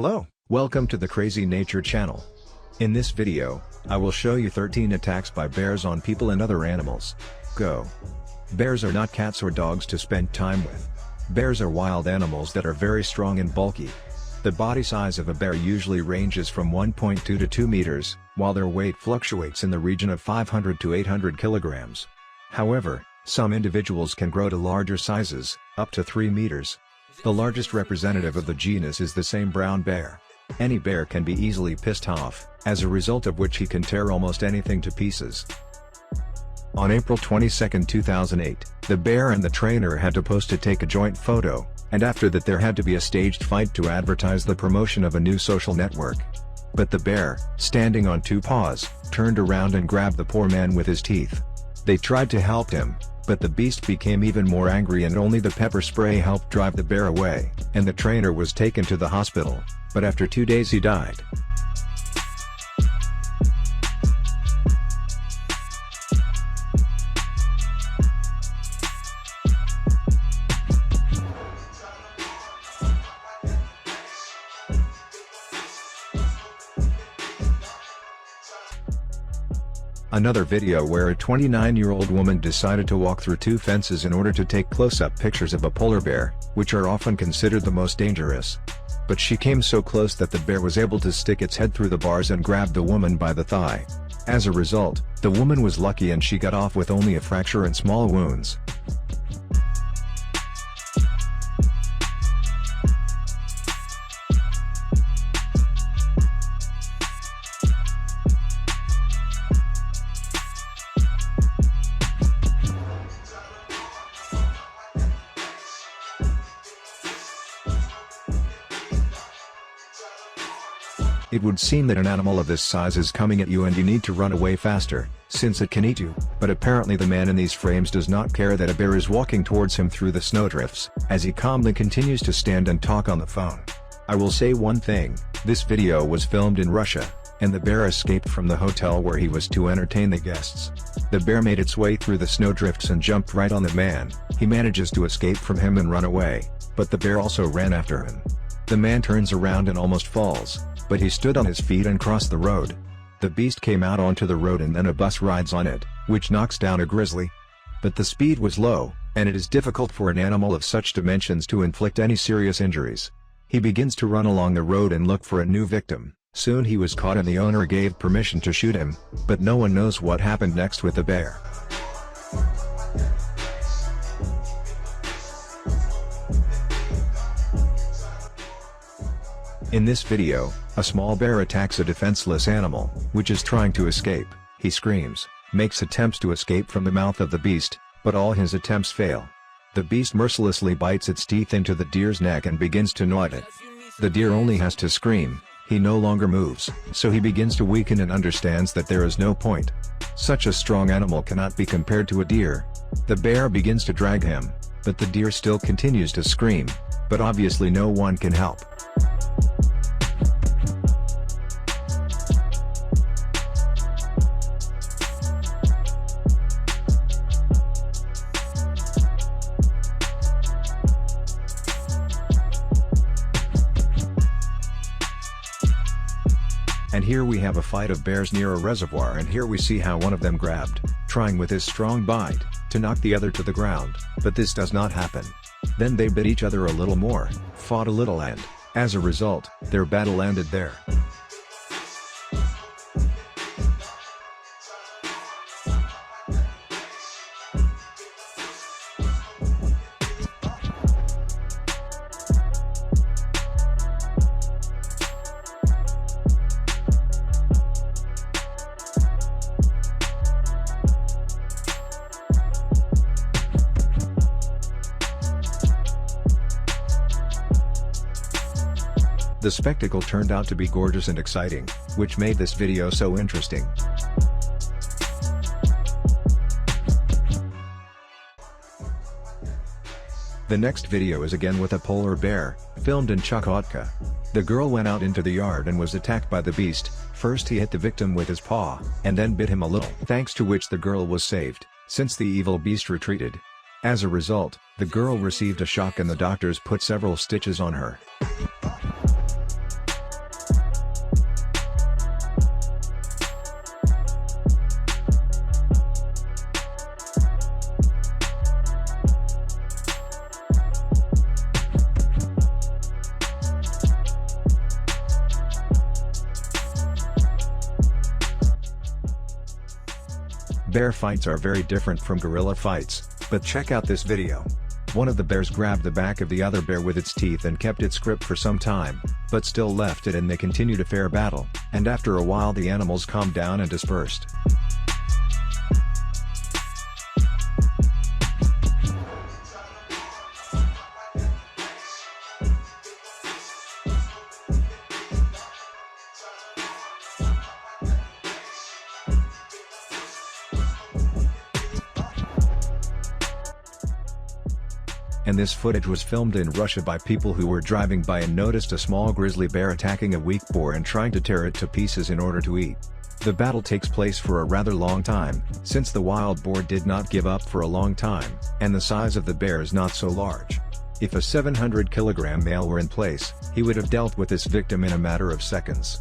Hello, welcome to the Crazy Nature channel. In this video, I will show you 13 attacks by bears on people and other animals. Go! Bears are not cats or dogs to spend time with. Bears are wild animals that are very strong and bulky. The body size of a bear usually ranges from 1.2 to 2 meters, while their weight fluctuates in the region of 500 to 800 kilograms. However, some individuals can grow to larger sizes, up to 3 meters. The largest representative of the genus is the same brown bear. Any bear can be easily pissed off, as a result of which he can tear almost anything to pieces. On April 22, 2008, the bear and the trainer had to pose to take a joint photo, and after that there had to be a staged fight to advertise the promotion of a new social network. But the bear, standing on 2 paws, turned around and grabbed the poor man with his teeth. They tried to help him, but the beast became even more angry and only the pepper spray helped drive the bear away, and the trainer was taken to the hospital, but after 2 days he died. Another video where a 29-year-old woman decided to walk through 2 fences in order to take close-up pictures of a polar bear, which are often considered the most dangerous. But she came so close that the bear was able to stick its head through the bars and grab the woman by the thigh. As a result, the woman was lucky and she got off with only a fracture and small wounds. It would seem that an animal of this size is coming at you and you need to run away faster, since it can eat you, but apparently the man in these frames does not care that a bear is walking towards him through the snowdrifts, as he calmly continues to stand and talk on the phone. I will say one thing, this video was filmed in Russia, and the bear escaped from the hotel where he was to entertain the guests. The bear made its way through the snowdrifts and jumped right on the man. He manages to escape from him and run away, but the bear also ran after him. The man turns around and almost falls, but he stood on his feet and crossed the road. The beast came out onto the road and then a bus rides on it, which knocks down a grizzly. But the speed was low, and it is difficult for an animal of such dimensions to inflict any serious injuries. He begins to run along the road and look for a new victim. Soon he was caught and the owner gave permission to shoot him, but no one knows what happened next with the bear. In this video, a small bear attacks a defenseless animal, which is trying to escape. He screams, makes attempts to escape from the mouth of the beast, but all his attempts fail. The beast mercilessly bites its teeth into the deer's neck and begins to gnaw at it. The deer only has to scream, he no longer moves, so he begins to weaken and understands that there is no point. Such a strong animal cannot be compared to a deer. The bear begins to drag him, but the deer still continues to scream, but obviously no one can help. And here we have a fight of bears near a reservoir, and here we see how one of them grabbed, trying with his strong bite, to knock the other to the ground, but this does not happen. Then they bit each other a little more, fought a little and, as a result, their battle ended there. The spectacle turned out to be gorgeous and exciting, which made this video so interesting. The next video is again with a polar bear, filmed in Chukotka. The girl went out into the yard and was attacked by the beast. First he hit the victim with his paw, and then bit him a little, thanks to which the girl was saved, since the evil beast retreated. As a result, the girl received a shock and the doctors put several stitches on her. Bear fights are very different from gorilla fights, but check out this video. One of the bears grabbed the back of the other bear with its teeth and kept its grip for some time, but still left it, and they continued a fair battle, and after a while the animals calmed down and dispersed. And this footage was filmed in Russia by people who were driving by and noticed a small grizzly bear attacking a weak boar and trying to tear it to pieces in order to eat. The battle takes place for a rather long time, since the wild boar did not give up for a long time, and the size of the bear is not so large. If a 700-kilogram male were in place, he would have dealt with this victim in a matter of seconds.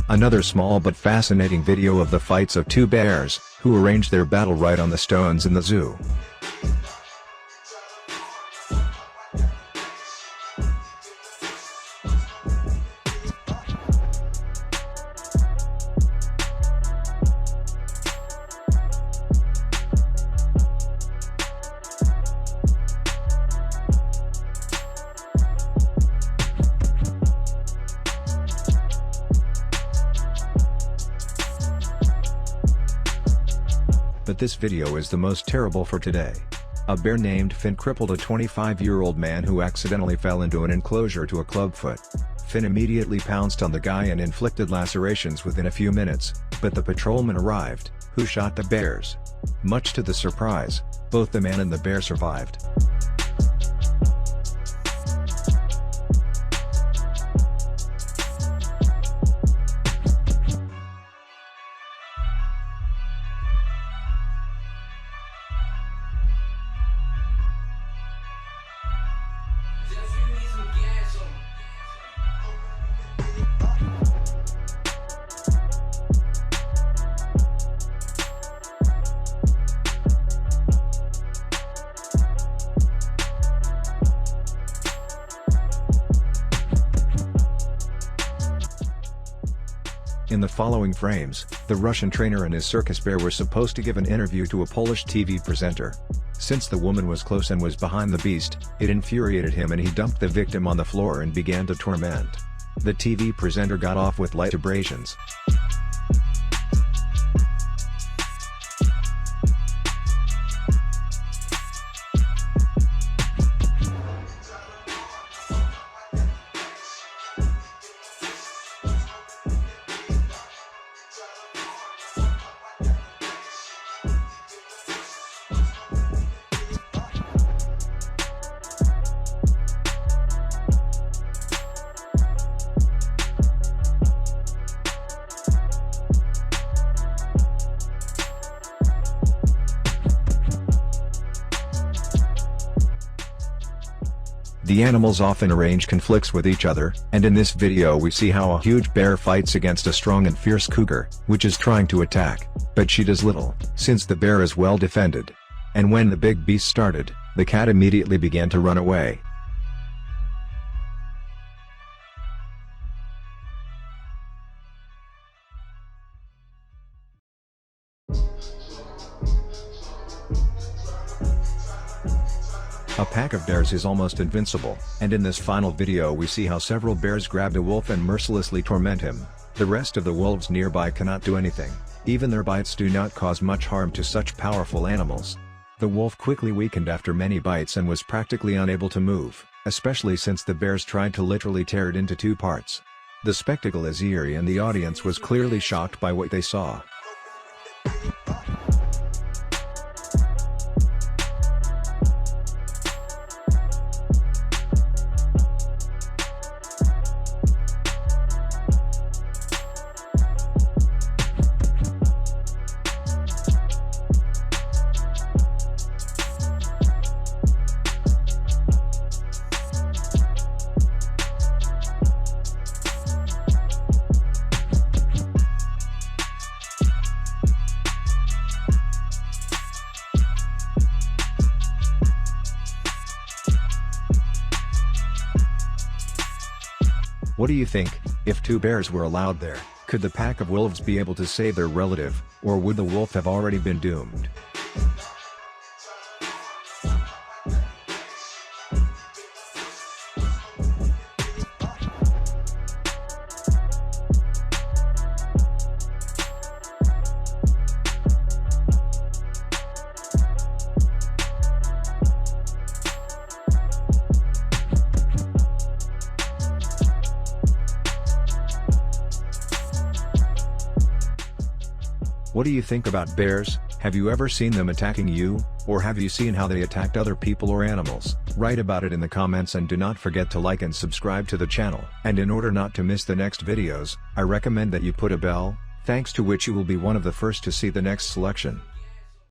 Another small but fascinating video of the fights of two bears, who arranged their battle right on the stones in the zoo. But this video is the most terrible for today. A bear named Finn crippled a 25-year-old man who accidentally fell into an enclosure to a clubfoot. Finn immediately pounced on the guy and inflicted lacerations within a few minutes, but the patrolman arrived, who shot the bears. Much to the surprise, both the man and the bear survived. In the following frames, the Russian trainer and his circus bear were supposed to give an interview to a Polish TV presenter. Since the woman was close and was behind the beast, it infuriated him and he dumped the victim on the floor and began to torment. The TV presenter got off with light abrasions. The animals often arrange conflicts with each other, and in this video we see how a huge bear fights against a strong and fierce cougar, which is trying to attack, but she does little, since the bear is well defended. And when the big beast started, the cat immediately began to run away. A pack of bears is almost invincible, and in this final video we see how several bears grabbed a wolf and mercilessly torment him. The rest of the wolves nearby cannot do anything, even their bites do not cause much harm to such powerful animals. The wolf quickly weakened after many bites and was practically unable to move, especially since the bears tried to literally tear it into two parts. The spectacle is eerie and the audience was clearly shocked by what they saw. What do you think? If two bears were allowed there, could the pack of wolves be able to save their relative, or would the wolf have already been doomed? What do you think about bears? Have you ever seen them attacking you, or have you seen how they attacked other people or animals? Write about it in the comments and do not forget to like and subscribe to the channel. And in order not to miss the next videos, I recommend that you put a bell, thanks to which you will be one of the first to see the next selection.